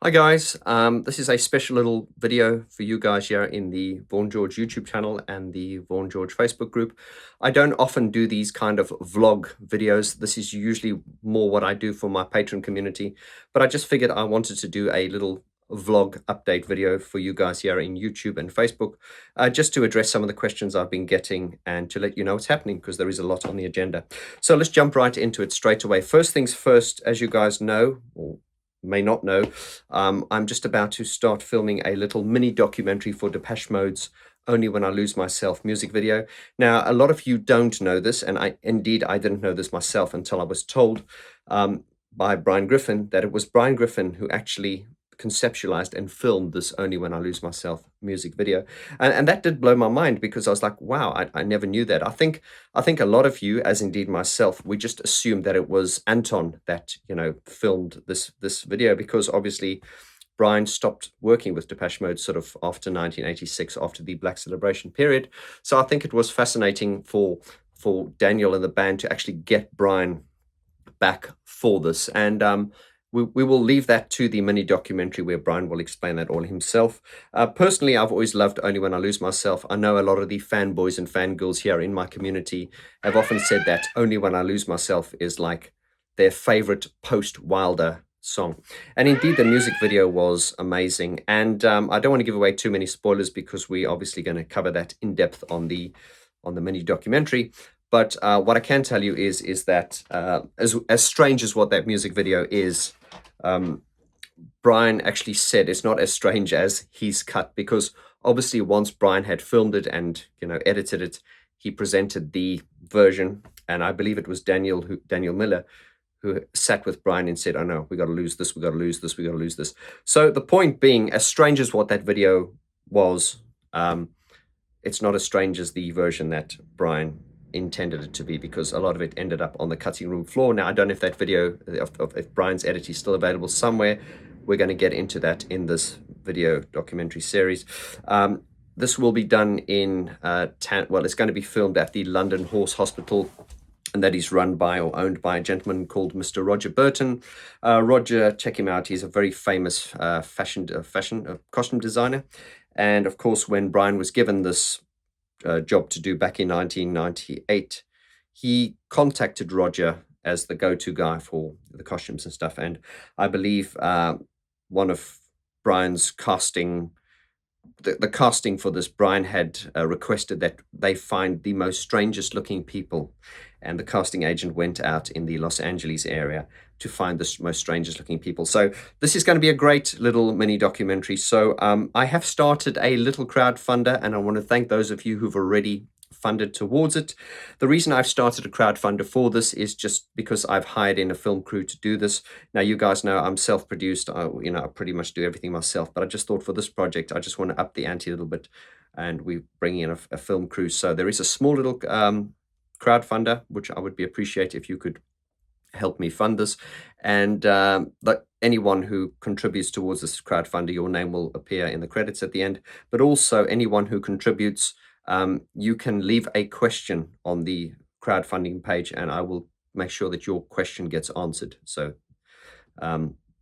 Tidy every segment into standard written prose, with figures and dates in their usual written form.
Hi guys, this is a special little video for you guys here in the Vaughn George YouTube channel and the Vaughn George Facebook group. I don't often do these kind of vlog videos. This is usually more what I do for my patron community, but I just figured I wanted to do a little vlog update video for you guys here in YouTube and Facebook, just to address some of the questions I've been getting and to let you know what's happening because there is a lot on the agenda. So let's jump right into it straight away. First things first, as you guys know, or may not know, I'm just about to start filming a little mini documentary for Depeche Mode's Only When I Lose Myself music video. Now, a lot of you don't know this, and I didn't know this myself until I was told by Brian Griffin that it was Brian Griffin who actually conceptualized and filmed this Only When I Lose Myself music video. And that did blow my mind because I was like, wow, I never knew that. I think a lot of you, as indeed myself, we just assumed that it was Anton that, filmed this video because obviously Brian stopped working with Depeche Mode sort of after 1986, after the Black Celebration period. So I think it was fascinating for Daniel and the band to actually get Brian back for this. And we will leave that to the mini documentary where Brian will explain that all himself. Personally, I've always loved Only When I Lose Myself. I know a lot of the fanboys and fangirls here in my community have often said that Only When I Lose Myself is like their favorite post-Wilder song. And indeed, the music video was amazing. And I don't want to give away too many spoilers because we're obviously going to cover that in depth on the mini documentary. But what I can tell you is that as strange as what that music video is, Brian actually said it's not as strange as he's cut, because obviously once Brian had filmed it and edited it, he presented the version, and I believe it was Daniel Miller who sat with Brian and said, "Oh no, we got to lose this, we got to lose this, we got to lose this." So the point being, as strange as what that video was, it's not as strange as the version that Brian intended it to be, because a lot of it ended up on the cutting room floor. Now, I don't know if that video of if Brian's edit is still available somewhere. We're going to get into that in this video documentary series. This will be done in, it's going to be filmed at the London Horse Hospital, and that is run by or owned by a gentleman called Mr. Roger Burton. Roger, check him out. He's a very famous fashion costume designer. And of course, when Brian was given this job to do back in 1998, he contacted Roger as the go-to guy for the costumes and stuff. And I believe one of Brian's casting, the casting for this, Brian had requested that they find the most strangest looking people. And the casting agent went out in the Los Angeles area to find the most strangest looking people. So this is going to be a great little mini documentary. So I have started a little crowdfunder, and I want to thank those of you who've already funded towards it. The reason I've started a crowdfunder for this is just because I've hired in a film crew to do this. Now, you guys know I'm self-produced. I pretty much do everything myself, but I just thought for this project, I just want to up the ante a little bit, and we're bringing in a film crew. So there is a small little crowdfunder, which I would be appreciate if you could help me fund this. And anyone who contributes towards this crowdfunder, your name will appear in the credits at the end. But also anyone who contributes, you can leave a question on the crowdfunding page, and I will make sure that your question gets answered. So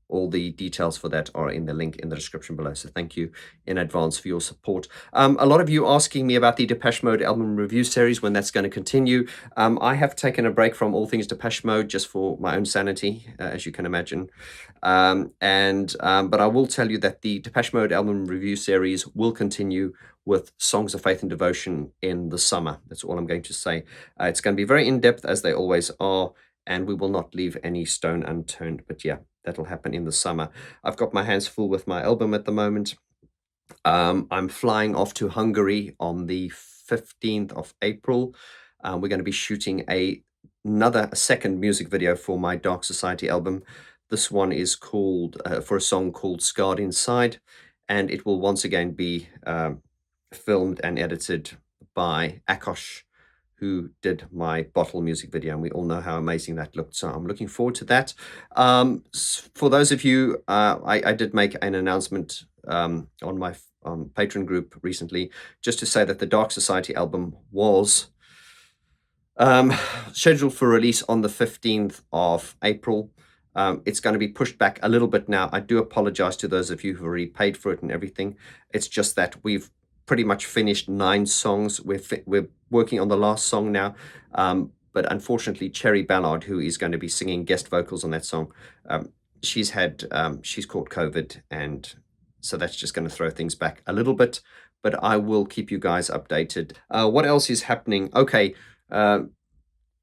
all the details for that are in the link in the description below. So thank you in advance for your support. A lot of you asking me about the Depeche Mode album review series, when that's going to continue. I have taken a break from all things Depeche Mode just for my own sanity, as you can imagine. But I will tell you that the Depeche Mode album review series will continue with Songs of Faith and Devotion in the summer. That's all I'm going to say. It's going to be very in-depth, as they always are, and we will not leave any stone unturned. But yeah, that'll happen in the summer. I've got my hands full with my album at the moment. I'm flying off to Hungary on the 15th of April. We're going to be shooting a second music video for my Dark Society album. This one is called, for a song called Scarred Inside, and it will once again be filmed and edited by Akosh, who did my Bottle music video, and we all know how amazing that looked. So I'm looking forward to that. For those of you, I did make an announcement on my Patreon group recently, just to say that the Dark Society album was scheduled for release on the 15th of April. It's going to be pushed back a little bit now. I do apologize to those of you who've already paid for it and everything. It's just that we've pretty much finished 9 songs. We're working on the last song now. But unfortunately, Cherry Ballard, who is going to be singing guest vocals on that song, she's caught COVID, and so that's just going to throw things back a little bit. But I will keep you guys updated. What else is happening? Okay, a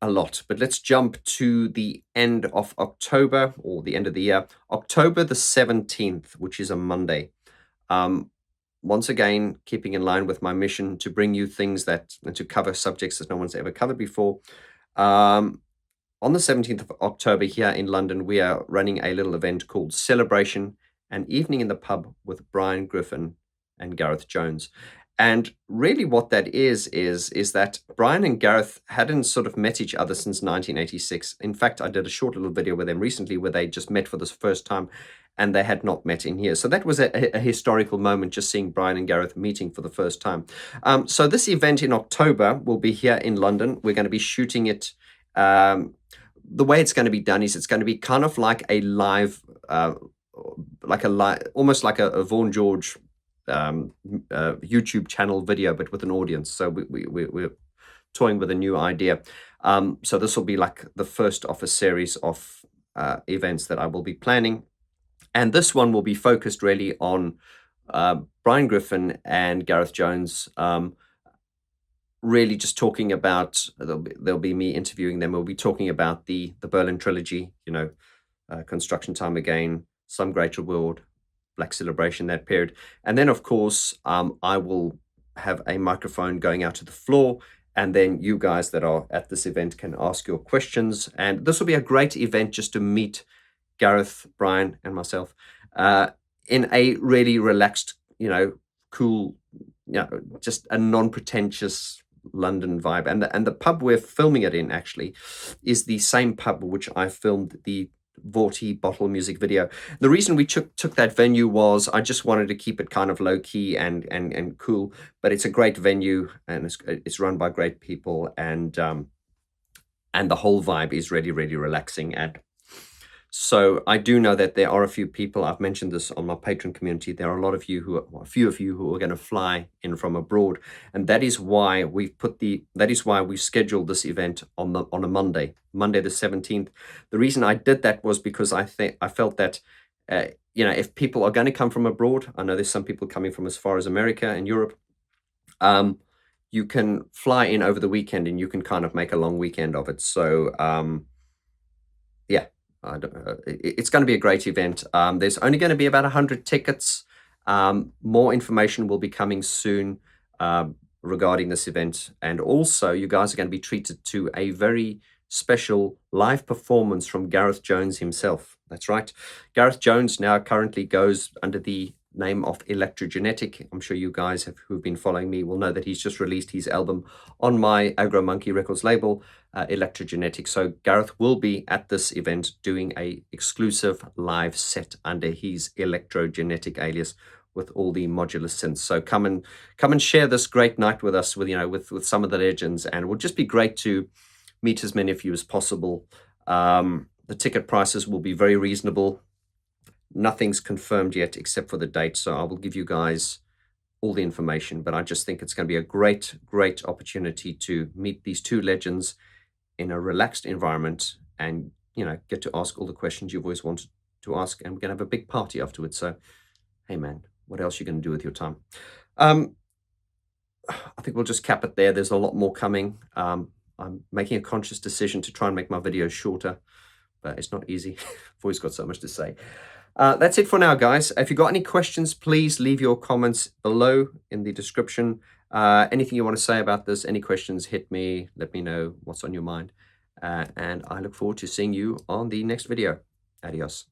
lot, but let's jump to the end of October, or the end of the year, October the 17th, which is a Monday. Once again, keeping in line with my mission to bring you things and to cover subjects that no one's ever covered before. On the 17th of October here in London, we are running a little event called Celebration, an evening in the pub with Brian Griffin and Gareth Jones. And really what that is that Brian and Gareth hadn't sort of met each other since 1986. In fact, I did a short little video with them recently where they just met for the first time, and they had not met in here. So that was a historical moment, just seeing Brian and Gareth meeting for the first time. So this event in October will be here in London. We're going to be shooting it. The way it's going to be done is it's going to be kind of like a live, almost like a Vaughn George YouTube channel video, but with an audience. So we're toying with a new idea. So this will be like the first of a series of events that I will be planning. And this one will be focused really on Brian Griffin and Gareth Jones, really just talking about, there'll be me interviewing them. We'll be talking about the Berlin trilogy, Construction Time Again, Some Greater World, Black Celebration, that period. And then, of course, I will have a microphone going out to the floor, and then you guys that are at this event can ask your questions. And this will be a great event just to meet Gareth, Brian, and myself in a really relaxed, cool, just a non-pretentious London vibe. And the pub we're filming it in actually is the same pub which I filmed the Vaughn bottle music video. The reason we took that venue was I just wanted to keep it kind of low key and cool, but it's a great venue, and it's run by great people, and the whole vibe is really, really relaxing. And so I do know that there are a few people, I've mentioned this on my Patreon community, there are a few of you who are going to fly in from abroad, and that is why we've scheduled this event on a Monday the 17th. The reason I did that was because I felt that if people are going to come from abroad, I know there's some people coming from as far as America and Europe, you can fly in over the weekend and you can kind of make a long weekend of it. So yeah. It's going to be a great event. There's only going to be about 100 tickets. More information will be coming soon regarding this event. And also, you guys are going to be treated to a very special live performance from Gareth Jones himself. That's right. Gareth Jones now currently goes under the name of Electrogenetic. I'm sure you guys who've been following me will know that he's just released his album on my Agro Monkey Records label, Electrogenetic. So Gareth will be at this event doing a exclusive live set under his Electrogenetic alias with all the modular synths. So come and share this great night with us, with some of the legends, and it will just be great to meet as many of you as possible. The ticket prices will be very reasonable. Nothing's confirmed yet except for the date, so I will give you guys all the information, but I just think it's going to be a great, great opportunity to meet these two legends in a relaxed environment and, get to ask all the questions you've always wanted to ask, and we're going to have a big party afterwards. So, hey man, what else are you going to do with your time? I think we'll just cap it there. There's a lot more coming. I'm making a conscious decision to try and make my videos shorter, but it's not easy. I've always got so much to say. That's it for now, guys. If you've got any questions, please leave your comments below in the description. Anything you want to say about this, any questions, hit me, let me know what's on your mind. And I look forward to seeing you on the next video. Adios.